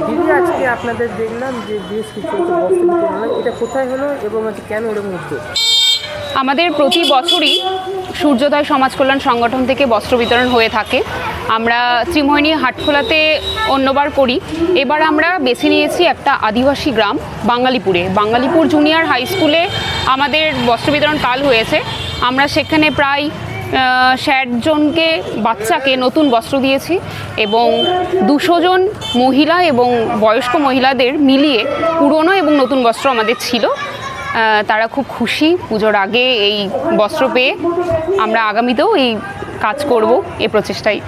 দিদি, আজকে আপনাদের দেখলাম যে বেশ কিছু বস্ত্র বিতরণ হলো, এটা কোথায় হলো এবং কেন এরকম উদ্যোগ? আমাদের প্রতি বছরই সূর্যোদয় সমাজ কল্যাণ সংগঠন থেকে বস্ত্র বিতরণ হয়ে থাকে। আমরা ত্রিমোহিনী হাটখোলাতে অন্যবার করি, এবার আমরা বেছে নিয়েছি একটা আদিবাসী গ্রাম বাঙালিপুর জুনিয়র হাই স্কুলে আমাদের বস্ত্র বিতরণ কাল হয়েছে। আমরা সেখানে প্রায় 60 জনকে বাচ্চাকে নতুন বস্ত্র দিয়েছি এবং 200 জন মহিলা এবং বয়স্ক মহিলাদের মিলিয়ে পুরনো এবং নতুন বস্ত্র আমাদের ছিল। তারা খুব খুশি পুজোর আগে এই বস্ত্র পেয়ে। আমরা আগামীতেও এই কাজ করব, এই প্রচেষ্টাই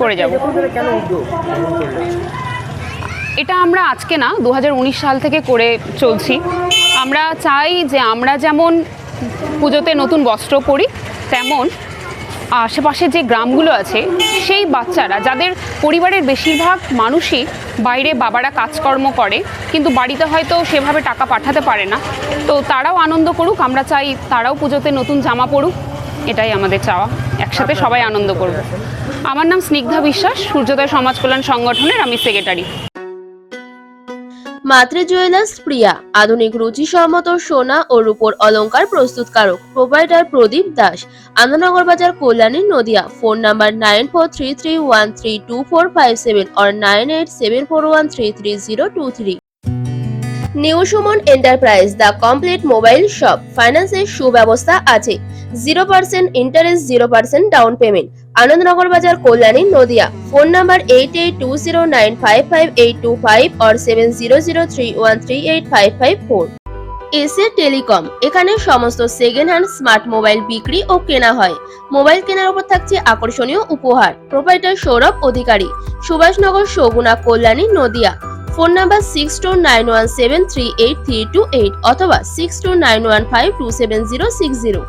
করে যাব। এটা আমরা আজকে না, 2019 সাল থেকে করে চলছি। আমরা চাই যে আমরা যেমন পুজোতে নতুন বস্ত্র পরি, তেমন আশেপাশে যে গ্রামগুলো আছে সেই বাচ্চারা, যাদের পরিবারের বেশিরভাগ মানুষই বাইরে বাবারা কাজকর্ম করে কিন্তু বাড়িতে হয়তো সেভাবে টাকা পাঠাতে পারে না, তো তারাও আনন্দ করুক। আমরা চাই তারাও পুজোতে নতুন জামা পরুক, এটাই আমাদের চাওয়া। একসাথে সবাই আনন্দ করব। আমার নাম স্নিগ্ধা বিশ্বাস, সূর্যোদয় সমাজ কল্যাণ সংগঠনের আমি সেক্রেটারি। মাতৃ জুয়েলার্স প্রিয়া, আধুনিক রুচিসম্মত সোনা ও রূপোর অলংকার প্রস্তুতকারক, প্রোপাইটার প্রদীপ দাস, আনন্দনগর বাজার, কল্যাণী, নদিয়া। ফোন নাম্বার 9433132457 और 9874133023। New Suman enterprise, the complete mobile shop. ফাইন্যান্সের সুব্যবস্থা আছে। 0% ইন্টারেস্ট, 0% ডাউন পেমেন্ট। আনন্দনগর বাজার, কল্যাণী, নদিয়া। ফোন নাম্বার 8820955825 और 7003138554। এসএ টেলিকম, এখানে সমস্ত সেকেন্ড হ্যান্ড স্মার্ট মোবাইল বিক্রি ও কেনা হয়। মোবাইল কেনার উপর থাকছে আকর্ষণীয় উপহার। প্রোপাইটার সৌরভ অধিকারী, সুভাষনগর, সগুনা, কল্যাণী, নদিয়া। ফোন নাম্বার 6291738328 অথবা 6291527060।